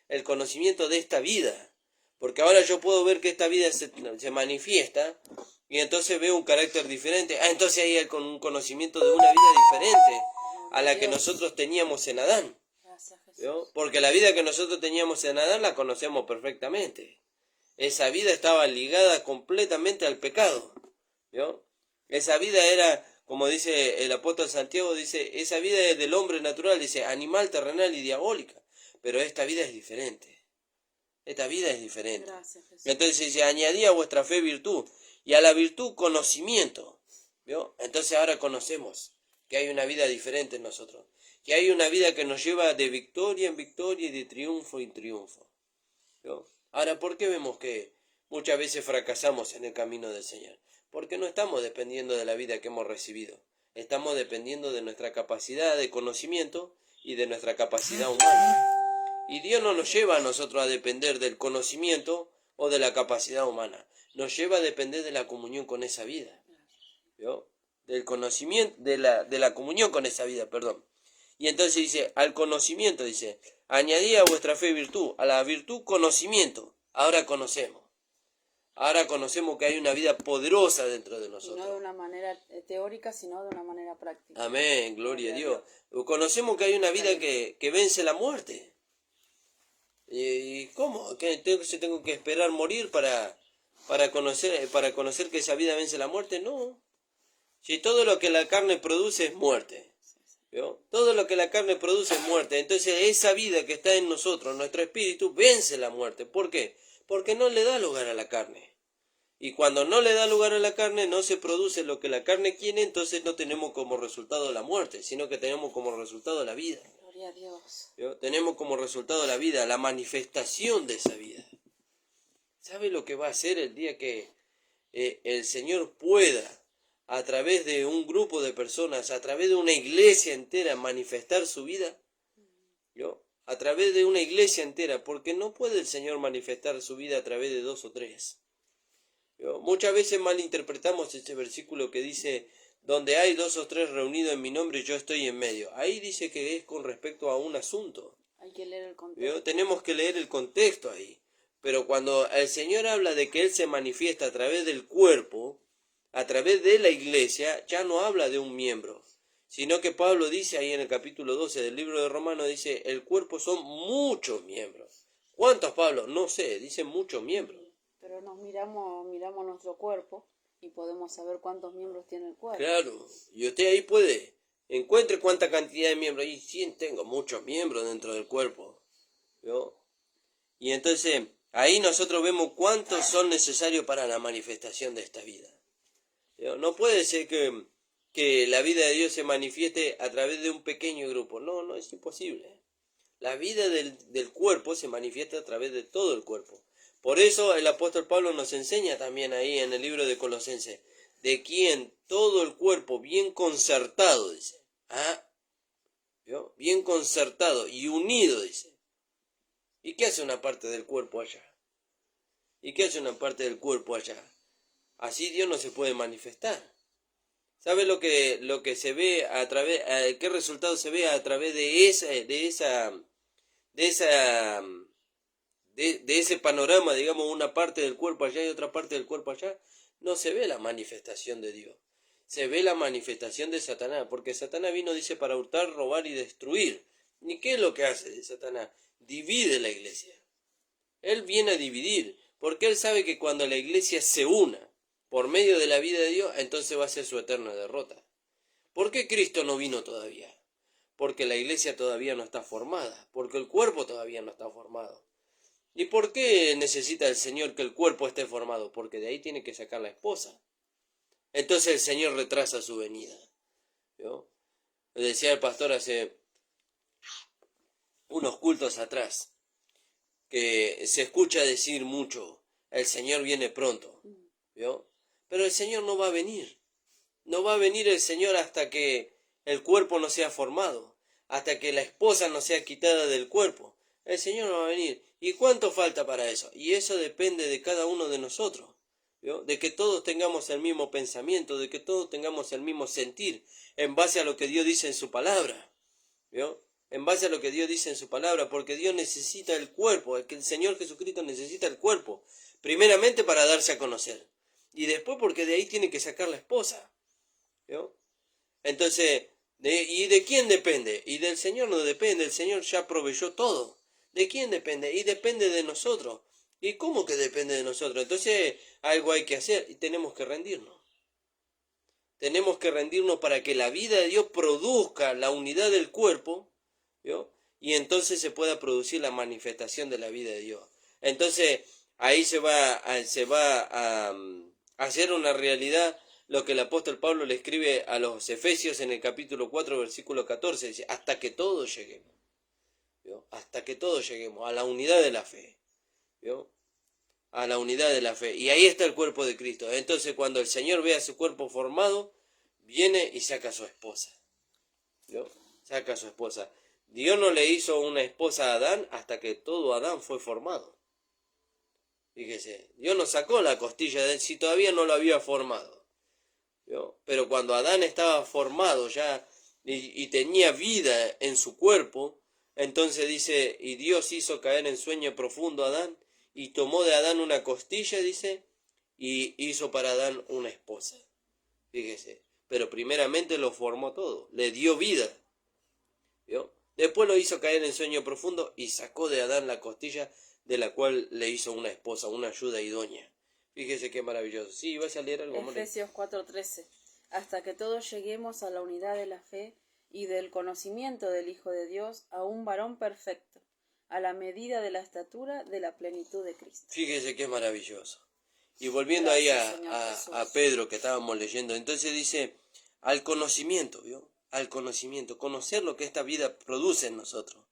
El conocimiento de esta vida. Porque ahora yo puedo ver que esta vida se manifiesta y entonces veo un carácter diferente. Entonces ahí hay un conocimiento de una vida diferente a la que nosotros teníamos en Adán. ¿Vio? Porque la vida que nosotros teníamos en Adán la conocemos perfectamente. Esa vida estaba ligada completamente al pecado. ¿Vio? Esa vida era, como dice el apóstol Santiago, dice, esa vida es del hombre natural, dice, animal, terrenal y diabólica. Pero esta vida es diferente. Esta vida es diferente. Gracias, Jesús. Entonces dice, añadí a vuestra fe virtud, y a la virtud conocimiento. ¿Vio? Entonces ahora conocemos que hay una vida diferente en nosotros. Que hay una vida que nos lleva de victoria en victoria y de triunfo en triunfo. ¿Vio? Ahora, ¿por qué vemos que muchas veces fracasamos en el camino del Señor? Porque no estamos dependiendo de la vida que hemos recibido. Estamos dependiendo de nuestra capacidad de conocimiento y de nuestra capacidad humana. Y Dios no nos lleva a nosotros a depender del conocimiento o de la capacidad humana. Nos lleva a depender de la comunión con esa vida. ¿Vio? Del conocimiento, de la comunión con esa vida, perdón. Y entonces dice, al conocimiento, dice, añadí a vuestra fe virtud, a la virtud conocimiento. Ahora conocemos. Ahora conocemos que hay una vida poderosa dentro de nosotros. Y no de una manera teórica, sino de una manera práctica. Amén, gloria a Dios. Conocemos que hay una vida que vence la muerte. ¿Y cómo? ¿Que entonces tengo que esperar morir para conocer que esa vida vence la muerte? No. Si todo lo que la carne produce es muerte. ¿Vio? Todo lo que la carne produce es muerte. Entonces esa vida que está en nosotros, nuestro espíritu, vence la muerte. ¿Por qué? Porque no le da lugar a la carne. Y cuando no le da lugar a la carne, no se produce lo que la carne quiere, entonces no tenemos como resultado la muerte, sino que tenemos como resultado la vida. Gloria a Dios. ¿Vio? Tenemos como resultado la vida, la manifestación de esa vida. ¿Sabe lo que va a hacer el día que el Señor pueda, a través de un grupo de personas, a través de una iglesia entera, manifestar su vida? ¿Vio? A través de una iglesia entera, porque no puede el Señor manifestar su vida a través de 2 o 3. ¿Vio? Muchas veces malinterpretamos este versículo que dice, donde hay 2 o 3 reunidos en mi nombre, yo estoy en medio. Ahí dice que es con respecto a un asunto. Hay que leer el contexto. ¿Vio? Tenemos que leer el contexto ahí. Pero cuando el Señor habla de que Él se manifiesta a través del cuerpo, a través de la iglesia, ya no habla de un miembro, sino que Pablo dice ahí en el capítulo 12 del libro de Romanos, dice, el cuerpo son muchos miembros. ¿Cuántos, Pablo? No sé, dice muchos miembros. Pero nos miramos nuestro cuerpo y podemos saber cuántos miembros tiene el cuerpo. Claro, y usted ahí puede, encuentre cuánta cantidad de miembros. Y sí, tengo muchos miembros dentro del cuerpo. ¿Vio? Y entonces, ahí nosotros vemos cuántos son necesarios para la manifestación de esta vida. ¿Vio? No puede ser que la vida de Dios se manifieste a través de un pequeño grupo. No, es imposible. La vida del cuerpo se manifiesta a través de todo el cuerpo. Por eso el apóstol Pablo nos enseña también ahí en el libro de Colosenses, de quien todo el cuerpo bien concertado, dice. ¿Vio? Bien concertado y unido, dice. ¿Y qué hace una parte del cuerpo allá? ¿Y qué hace una parte del cuerpo allá? Así Dios no se puede manifestar. ¿Sabe lo que se ve a través, qué resultado se ve a través de ese panorama, digamos, una parte del cuerpo allá y otra parte del cuerpo allá? No se ve la manifestación de Dios. Se ve la manifestación de Satanás, porque Satanás vino, dice, para hurtar, robar y destruir. ¿Y qué es lo que hace Satanás? Divide la iglesia. Él viene a dividir, porque él sabe que cuando la iglesia se una por medio de la vida de Dios, entonces va a ser su eterna derrota. ¿Por qué Cristo no vino todavía? Porque la iglesia todavía no está formada, porque el cuerpo todavía no está formado. ¿Y por qué necesita el Señor que el cuerpo esté formado? Porque de ahí tiene que sacar la esposa. Entonces el Señor retrasa su venida. ¿Vio? Le decía el pastor hace unos cultos atrás, que se escucha decir mucho, el Señor viene pronto. ¿Vio? Pero el Señor no va a venir. No va a venir el Señor hasta que el cuerpo no sea formado, hasta que la esposa no sea quitada del cuerpo. El Señor no va a venir. ¿Y cuánto falta para eso? Y eso depende de cada uno de nosotros, ¿vio? De que todos tengamos el mismo pensamiento, de que todos tengamos el mismo sentir, en base a lo que Dios dice en su palabra, ¿vio? En base a lo que Dios dice en su palabra, porque Dios necesita el cuerpo, que el Señor Jesucristo necesita el cuerpo, primeramente para darse a conocer, y después porque de ahí tiene que sacar la esposa, ¿vio? Entonces, ¿y de quién depende? Y del Señor no depende, el Señor ya proveyó todo. ¿De quién depende? Y depende de nosotros. ¿Y cómo que depende de nosotros? Entonces algo hay que hacer y tenemos que rendirnos. Tenemos que rendirnos para que la vida de Dios produzca la unidad del cuerpo, ¿vio? Y entonces se pueda producir la manifestación de la vida de Dios. Entonces ahí se va a hacer una realidad lo que el apóstol Pablo le escribe a los Efesios en el capítulo 4, versículo 14, dice, hasta que todos lleguemos, ¿vio? Hasta que todos lleguemos a la unidad de la fe, ¿vio? A la unidad de la fe. Y ahí está el cuerpo de Cristo. Entonces cuando el Señor vea su cuerpo formado, viene y saca a su esposa, ¿vio? Saca a su esposa. Dios no le hizo una esposa a Adán hasta que todo Adán fue formado. Fíjese, Dios no sacó la costilla de él si todavía no lo había formado, ¿vio? Pero cuando Adán estaba formado ya y tenía vida en su cuerpo, entonces dice, y Dios hizo caer en sueño profundo a Adán, y tomó de Adán una costilla, dice, y hizo para Adán una esposa. Fíjese, pero primeramente lo formó todo, le dio vida, ¿vio? Después lo hizo caer en sueño profundo y sacó de Adán la costilla de la cual le hizo una esposa, una ayuda idónea. Fíjese qué maravilloso. Sí, vas a leer algo, amor. Efesios 4:13. Hasta que todos lleguemos a la unidad de la fe y del conocimiento del Hijo de Dios, a un varón perfecto, a la medida de la estatura de la plenitud de Cristo. Fíjese qué maravilloso. Y volviendo Gracias, ahí Señor a Pedro que estábamos leyendo, entonces dice, al conocimiento, ¿vio? Al conocimiento, conocer lo que esta vida produce en nosotros,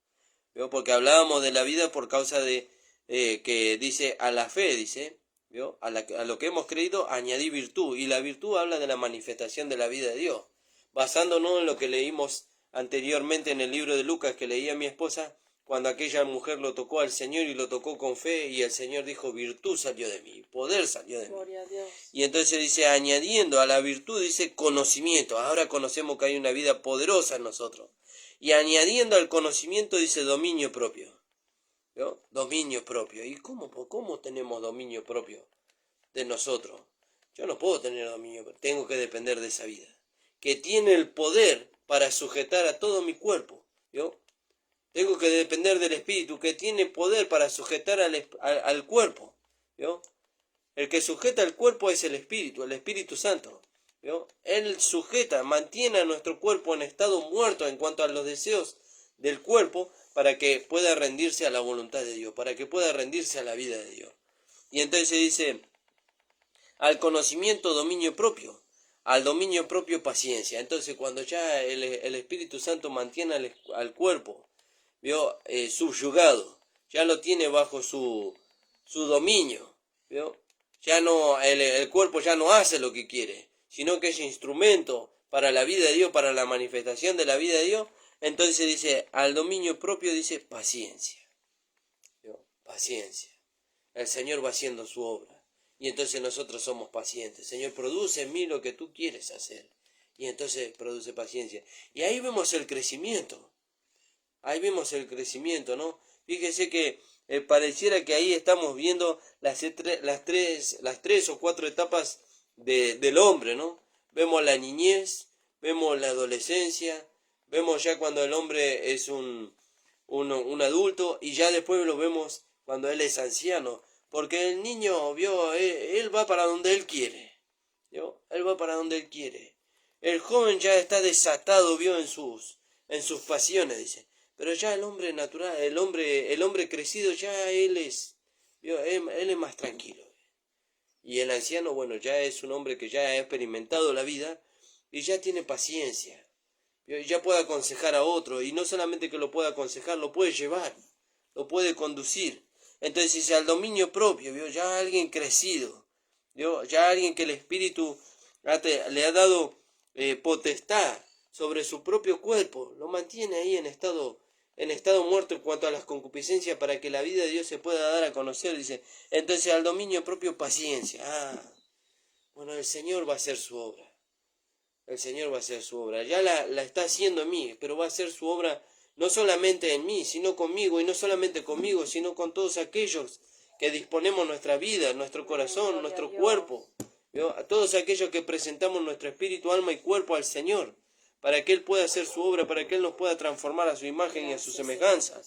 ¿vio? Porque hablábamos de la vida por causa de que dice a la fe, dice, ¿vio? A lo que hemos creído añadí virtud, y la virtud habla de la manifestación de la vida de Dios. Basándonos en lo que leímos anteriormente en el libro de Lucas que leía mi esposa, cuando aquella mujer lo tocó al Señor y lo tocó con fe, y el Señor dijo, virtud salió de mí, poder salió de mí. Gloria a Dios. Y entonces dice, añadiendo a la virtud, dice conocimiento. Ahora conocemos que hay una vida poderosa en nosotros. Y añadiendo al conocimiento, dice dominio propio, ¿vio? Dominio propio. ¿Y cómo tenemos dominio propio de nosotros? Yo no puedo tener dominio propio, tengo que depender de esa vida, que tiene el poder para sujetar a todo mi cuerpo, ¿vio? Tengo que depender del Espíritu, que tiene poder para sujetar al cuerpo, ¿vio? El que sujeta el cuerpo es el Espíritu Santo, ¿vio? Él sujeta, mantiene a nuestro cuerpo en estado muerto en cuanto a los deseos del cuerpo, para que pueda rendirse a la voluntad de Dios, para que pueda rendirse a la vida de Dios. Y entonces dice, al conocimiento dominio propio, al dominio propio paciencia. Entonces cuando ya el Espíritu Santo mantiene al cuerpo, ¿vio? Subyugado, ya lo tiene bajo su dominio, ¿vio? Ya no, el cuerpo ya no hace lo que quiere, sino que es instrumento para la vida de Dios, para la manifestación de la vida de Dios. Entonces dice, al dominio propio dice paciencia, ¿vio? Paciencia. El Señor va haciendo su obra. Y entonces nosotros somos pacientes. Señor, produce en mí lo que tú quieres hacer. Y entonces produce paciencia. Y ahí vemos el crecimiento. Ahí vemos el crecimiento, ¿no? Fíjese que pareciera que ahí estamos viendo las tres o cuatro etapas del hombre, ¿no? Vemos la niñez, vemos la adolescencia, vemos ya cuando el hombre es un adulto, y ya después lo vemos cuando él es anciano. Porque el niño, ¿vio? Él va para donde él quiere, ¿vio? Él va para donde él quiere. El joven ya está desatado, ¿vio? En sus pasiones, dice. Pero ya el hombre natural, el hombre crecido, ya él es, ¿vio? Él es más tranquilo. Y el anciano, bueno, ya es un hombre que ya ha experimentado la vida y ya tiene paciencia, ¿vio? Y ya puede aconsejar a otro, y no solamente que lo pueda aconsejar, lo puede llevar, lo puede conducir. Entonces dice al dominio propio, ¿vio? Ya alguien crecido, ¿vio? Ya alguien que el Espíritu le ha dado potestad sobre su propio cuerpo, lo mantiene ahí en estado muerto en cuanto a las concupiscencias para que la vida de Dios se pueda dar a conocer, dice. Entonces al dominio propio, paciencia. Bueno, el Señor va a hacer su obra. El Señor va a hacer su obra. Ya la está haciendo en mí, pero va a hacer su obra no solamente en mí, sino conmigo, y no solamente conmigo, sino con todos aquellos que disponemos nuestra vida, nuestro corazón, nuestro cuerpo, ¿vio? A todos aquellos que presentamos nuestro espíritu, alma y cuerpo al Señor, para que Él pueda hacer su obra, para que Él nos pueda transformar a su imagen y a su semejanza.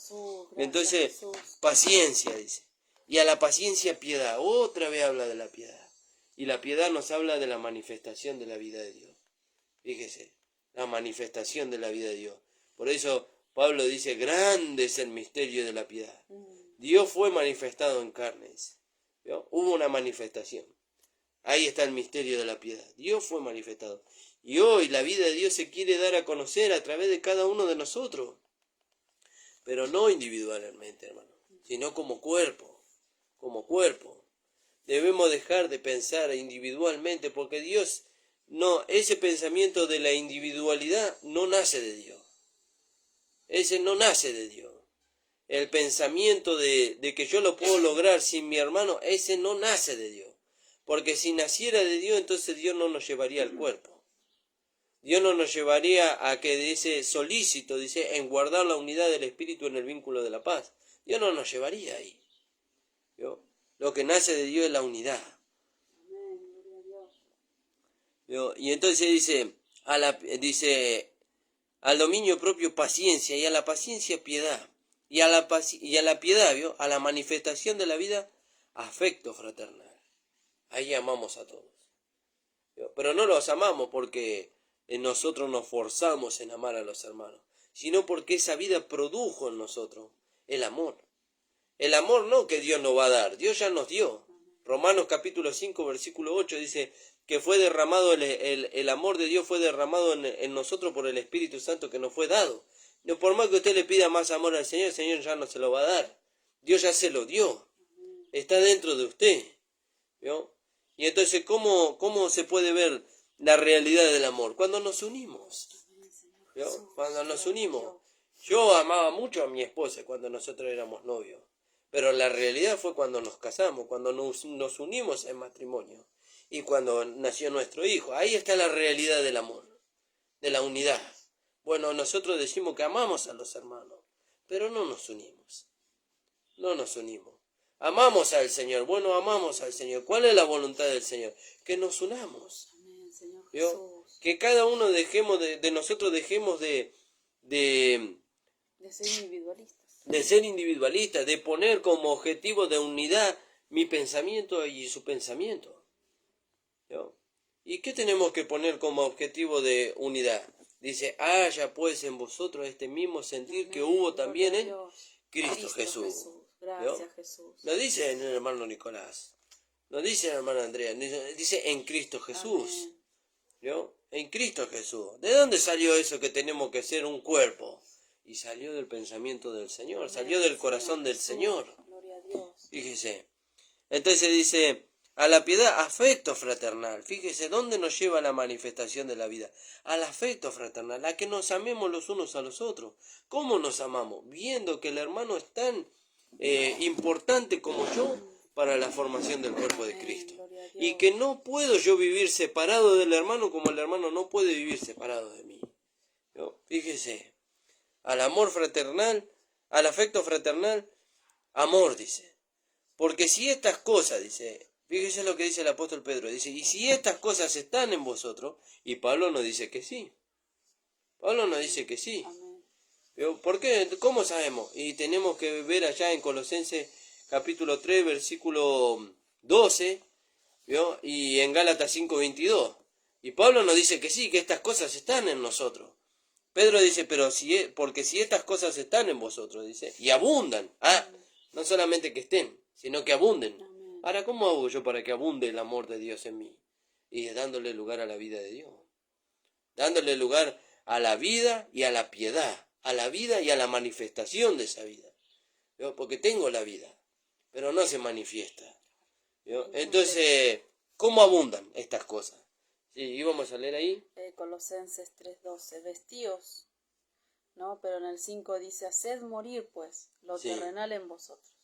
Entonces, paciencia, dice. Y a la paciencia, piedad. Otra vez habla de la piedad. Y la piedad nos habla de la manifestación de la vida de Dios. Fíjese, la manifestación de la vida de Dios. Por eso Pablo dice, grande es el misterio de la piedad. Dios fue manifestado en carnes. ¿Vio? Hubo una manifestación. Ahí está el misterio de la piedad. Dios fue manifestado. Y hoy la vida de Dios se quiere dar a conocer a través de cada uno de nosotros. Pero no individualmente, hermano, sino como cuerpo. Como cuerpo. Debemos dejar de pensar individualmente porque Dios... No, ese pensamiento de la individualidad no nace de Dios. Ese no nace de Dios. El pensamiento de que yo lo puedo lograr sin mi hermano, ese no nace de Dios. Porque si naciera de Dios, entonces Dios no nos llevaría al cuerpo. Dios no nos llevaría a que dice solícito, dice, en guardar la unidad del Espíritu en el vínculo de la paz. Dios no nos llevaría ahí. ¿Vio? Lo que nace de Dios es la unidad. Y entonces dice, al dominio propio paciencia, y a la paciencia piedad, y a la piedad, ¿vio? A la manifestación de la vida, afecto fraternal. Ahí amamos a todos. ¿Vio? Pero no los amamos porque nosotros nos forzamos en amar a los hermanos, sino porque esa vida produjo en nosotros el amor. El amor no que Dios nos va a dar, Dios ya nos dio. Romanos capítulo 5, versículo 8 dice que fue derramado el amor de Dios fue derramado en nosotros por el Espíritu Santo que nos fue dado. No, por más que usted le pida más amor al Señor, el Señor ya no se lo va a dar. Dios ya se lo dio. Está dentro de usted. ¿Vio? Y entonces, ¿cómo se puede ver la realidad del amor? Cuando nos unimos. ¿Vio? Cuando nos unimos. Yo amaba mucho a mi esposa cuando nosotros éramos novios. Pero la realidad fue cuando nos casamos, cuando nos unimos en matrimonio. Y cuando nació nuestro hijo. Ahí está la realidad del amor, de la unidad. Bueno, nosotros decimos que amamos a los hermanos, pero no nos unimos. No nos unimos. Amamos al Señor. Bueno, amamos al Señor. ¿Cuál es la voluntad del Señor? Que nos unamos. Amén, Señor ¿Vio? Que cada uno dejemos de nosotros dejemos de ser individualistas. De ser individualistas, de poner como objetivo de unidad mi pensamiento y su pensamiento. ¿No? ¿Y qué tenemos que poner como objetivo de unidad? Dice, haya pues en vosotros este mismo sentir que hubo también en Cristo Jesús. Gracias, Jesús. No dice en el hermano Nicolás, no dice en el hermano Andrea, dice en Cristo Jesús. ¿No? En Cristo Jesús. ¿De dónde salió eso que tenemos que ser un cuerpo? Y salió del pensamiento del Señor, salió del corazón del Señor. Gloria a Dios. Fíjese. Entonces dice, a la piedad, afecto fraternal. Fíjese, ¿dónde nos lleva la manifestación de la vida? Al afecto fraternal, a que nos amemos los unos a los otros. ¿Cómo nos amamos? Viendo que el hermano es tan importante como yo para la formación del cuerpo de Cristo. Y que no puedo yo vivir separado del hermano como el hermano no puede vivir separado de mí. ¿No? Fíjese, al amor fraternal, al afecto fraternal, amor, dice. Porque si estas cosas, dice, fíjese lo que dice el apóstol Pedro, dice, y si estas cosas están en vosotros, y Pablo nos dice que sí. Pablo nos dice que sí. ¿Por qué? ¿Cómo sabemos? Y tenemos que ver allá en Colosenses capítulo 3, versículo 12, ¿vio? Y en Gálatas 5:22. Y Pablo nos dice que sí, que estas cosas están en nosotros. Pedro dice, pero porque si estas cosas están en vosotros, dice, y abundan, no solamente que estén, sino que abunden. Ahora, ¿cómo hago yo para que abunde el amor de Dios en mí? Y dándole lugar a la vida de Dios. Dándole lugar a la vida y a la piedad, a la vida y a la manifestación de esa vida. ¿Vio? Porque tengo la vida, pero no se manifiesta. ¿Vio? Entonces, ¿cómo abundan estas cosas? Sí, íbamos a leer ahí. Colosenses 3:12, vestíos, ¿no? Pero en el 5 dice, haced morir, pues, lo Sí. terrenal en vosotros.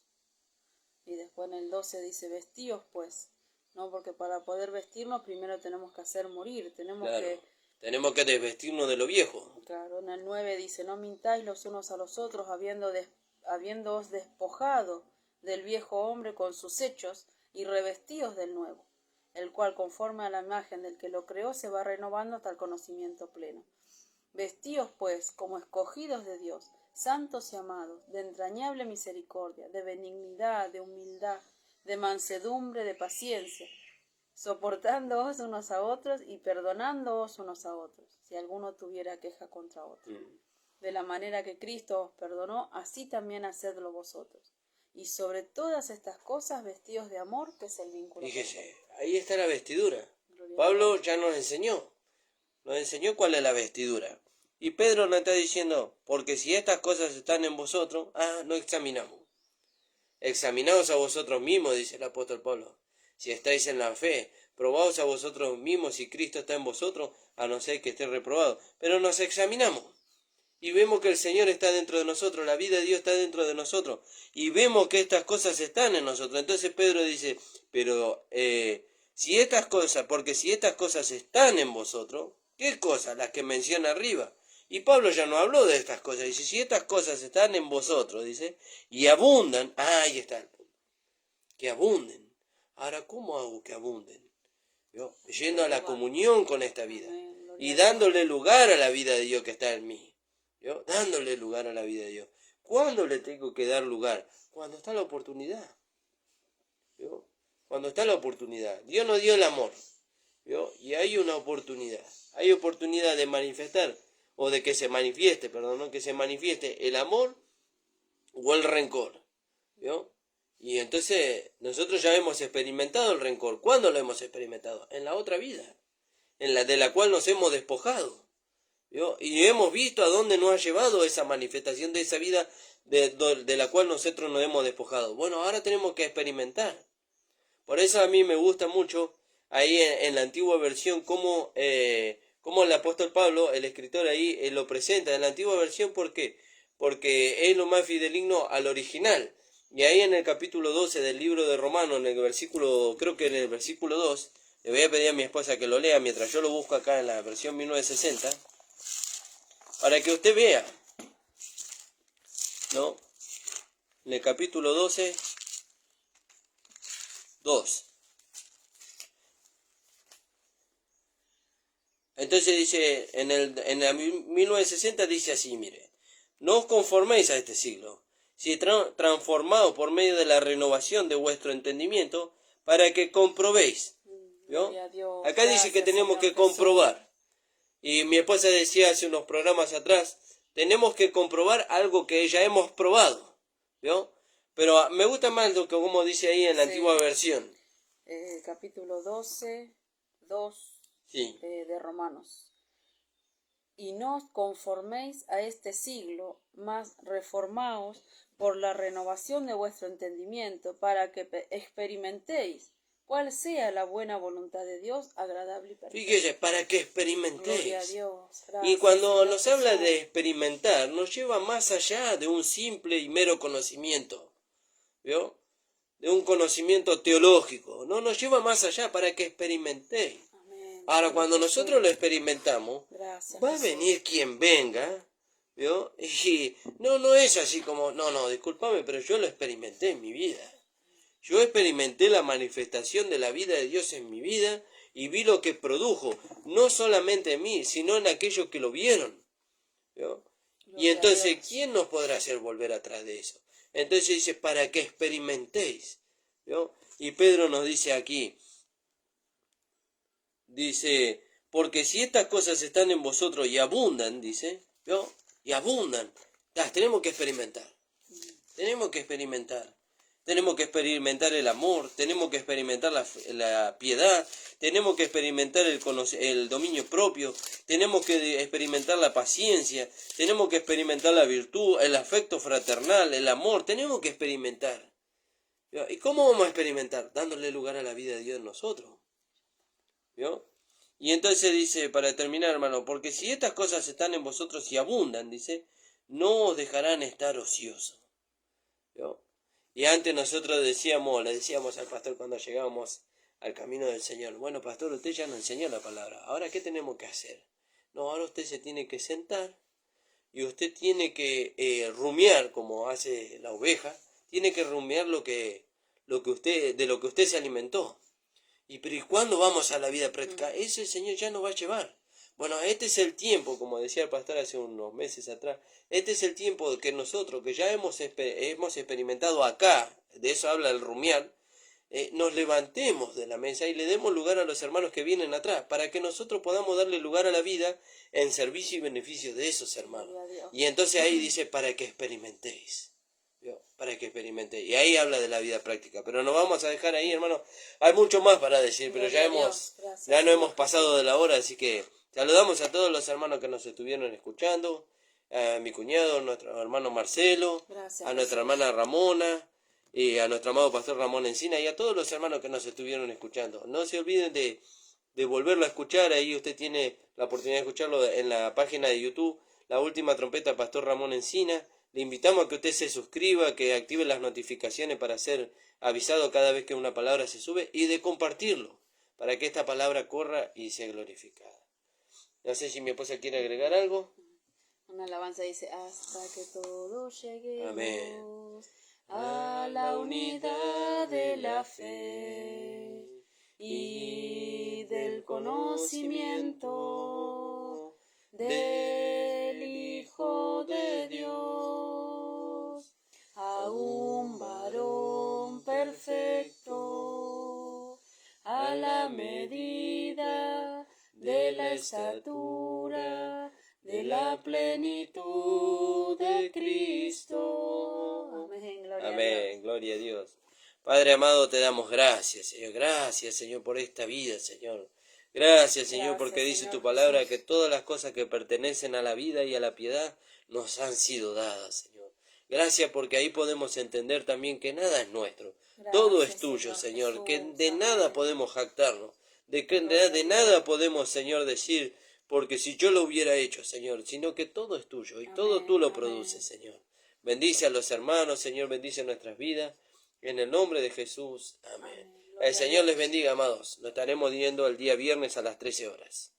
Y después en el 12 dice, vestíos, pues, ¿no? Porque para poder vestirnos primero tenemos que hacer morir, tenemos Claro. Tenemos que desvestirnos de lo viejo. Claro, en el 9 dice, no mintáis los unos a los otros, habiéndoos despojado del viejo hombre con sus hechos, y revestíos del nuevo, el cual conforme a la imagen del que lo creó se va renovando hasta el conocimiento pleno. Vestíos pues como escogidos de Dios, santos y amados, de entrañable misericordia, de benignidad, de humildad, de mansedumbre, de paciencia, soportándoos unos a otros y perdonándoos unos a otros, si alguno tuviera queja contra otro. De la manera que Cristo os perdonó, así también hacedlo vosotros. Y sobre todas estas cosas vestidos de amor, que es el vínculo. Fíjese, ahí está la vestidura. Gloria a Pablo Dios. ya nos enseñó cuál es la vestidura. Y Pedro nos está diciendo, porque si estas cosas están en vosotros, no examinamos. Examinaos a vosotros mismos, dice el apóstol Pablo. Si estáis en la fe, probaos a vosotros mismos si Cristo está en vosotros, a no ser que esté reprobado. Pero nos examinamos y vemos que el Señor está dentro de nosotros, la vida de Dios está dentro de nosotros, y vemos que estas cosas están en nosotros. Entonces Pedro dice, pero si estas cosas están en vosotros, ¿qué cosas? Las que menciona arriba. Y Pablo ya no habló de estas cosas, dice, si estas cosas están en vosotros, dice, y abundan, ahí está el punto, que abunden. Ahora, ¿cómo hago que abunden? ¿Yo? Yendo a la comunión con esta vida y dándole lugar a la vida de Dios que está en mí. ¿Yo? Dándole lugar a la vida de Dios. ¿Cuándo le tengo que dar lugar? Cuando está la oportunidad. ¿Yo? Cuando está la oportunidad. Dios nos dio el amor. ¿Yo? Y hay una oportunidad. Hay oportunidad de manifestar, o de que se manifieste, perdón, ¿no? Que se manifieste el amor o el rencor. ¿Yo? Y entonces nosotros ya hemos experimentado el rencor. ¿Cuándo lo hemos experimentado? En la otra vida, en la de la cual nos hemos despojado. ¿Yo? Y hemos visto a dónde nos ha llevado esa manifestación de esa vida de la cual nosotros nos hemos despojado. Bueno, ahora tenemos que experimentar. Por eso a mí me gusta mucho ahí en la antigua versión cómo el apóstol Pablo, el escritor ahí, lo presenta. En la antigua versión, ¿por qué? Porque es lo más fideligno al original. Y ahí en el capítulo 12 del libro de Romanos, en el versículo, creo que en el versículo 2, le voy a pedir a mi esposa que lo lea mientras yo lo busco acá en la versión 1960, para que usted vea, ¿no? En el capítulo 12, 2. Entonces dice, en la 1960 dice así, mire, no os conforméis a este siglo, si transformados por medio de la renovación de vuestro entendimiento, para que comprobéis. ¿Vio? Acá dice que tenemos que comprobar. Y mi esposa decía hace unos programas atrás, tenemos que comprobar algo que ya hemos probado. ¿Vio? Pero me gusta más lo que como dice ahí en la antigua versión. Capítulo 12, 2 Sí. De Romanos. Y no os conforméis a este siglo, mas reformaos por la renovación de vuestro entendimiento, para que experimentéis cuál sea la buena voluntad de Dios, agradable y perfecta. Fíjese, para que experimentéis. Gloria a Dios. Y cuando Señor nos habla Jesús. de experimentar, nos lleva más allá de un simple y mero conocimiento. ¿Vio? De un conocimiento teológico. No, nos lleva más allá para que experimentéis. Amén. Ahora, cuando Jesús. nosotros lo experimentamos, Gracias, va a Jesús. venir quien venga, ¿vio? Y no es así como, no, discúlpame, pero yo lo experimenté en mi vida. Yo experimenté la manifestación de la vida de Dios en mi vida y vi lo que produjo, no solamente en mí, sino en aquellos que lo vieron, ¿vio? Y Gloria a entonces, Dios. ¿quién nos podrá hacer volver atrás de eso? Entonces dice, para que experimentéis, ¿vio? Y Pedro nos dice aquí, dice, porque si estas cosas están en vosotros y abundan, dice, ¿vio? Y abundan, las tenemos que experimentar. Tenemos que experimentar. Tenemos que experimentar el amor, tenemos que experimentar la piedad, tenemos que experimentar el dominio propio, tenemos que experimentar la paciencia, tenemos que experimentar la virtud, el afecto fraternal, el amor, tenemos que experimentar. ¿Y cómo vamos a experimentar? Dándole lugar a la vida de Dios en nosotros. ¿Vio? Y entonces dice, para terminar, hermano, porque si estas cosas están en vosotros y abundan, dice, no os dejarán estar ociosos. ¿Vio? Y antes nosotros le decíamos al pastor cuando llegábamos al camino del Señor, bueno, pastor, usted ya nos enseñó la palabra, ahora ¿qué tenemos que hacer? No, ahora usted se tiene que sentar y usted tiene que rumiar, como hace la oveja, tiene que rumiar de lo que usted se alimentó. ¿Y cuándo vamos a la vida práctica? Eso el Señor ya nos va a llevar. Bueno, este es el tiempo, como decía el pastor hace unos meses atrás, este es el tiempo que nosotros, que ya hemos experimentado acá, de eso habla el rumiar, nos levantemos de la mesa y le demos lugar a los hermanos que vienen atrás, para que nosotros podamos darle lugar a la vida en servicio y beneficio de esos hermanos. Y entonces ahí dice, para que experimentéis. Para que experimente. Y ahí habla de la vida práctica. Pero no vamos a dejar ahí, hermano. Hay mucho más para decir, pero ya no hemos pasado de la hora, así que saludamos a todos los hermanos que nos estuvieron escuchando, a mi cuñado, a nuestro hermano Marcelo, a nuestra hermana Ramona, y a nuestro amado pastor Ramón Encina, y a todos los hermanos que nos estuvieron escuchando. No se olviden de volverlo a escuchar. Ahí usted tiene la oportunidad de escucharlo en la página de YouTube, La Última Trompeta, Pastor Ramón Encina. Le invitamos a que usted se suscriba, que active las notificaciones para ser avisado cada vez que una palabra se sube y de compartirlo, para que esta palabra corra y sea glorificada. No sé si mi esposa quiere agregar algo. Una alabanza dice, hasta que todos lleguemos Amén. a la unidad de la fe y del conocimiento del Hijo de Dios, a un varón perfecto, a la medida de la estatura de la plenitud de Cristo. Amén, gloria a Dios. Amén, gloria a Dios. Padre amado, te damos gracias, Señor. Gracias, Señor, por esta vida, Señor. Gracias, Señor, porque dice tu palabra que todas las cosas que pertenecen a la vida y a la piedad nos han sido dadas, Señor. Gracias porque ahí podemos entender también que nada es nuestro. Todo es tuyo, Señor, que de nada podemos jactarnos, de nada podemos, Señor, decir, porque si yo lo hubiera hecho, Señor, sino que todo es tuyo y todo tú lo produces, Señor. Bendice a los hermanos, Señor, bendice nuestras vidas. En el nombre de Jesús. Amén. El Señor les bendiga, amados. Nos estaremos viendo el día viernes a las 13 horas.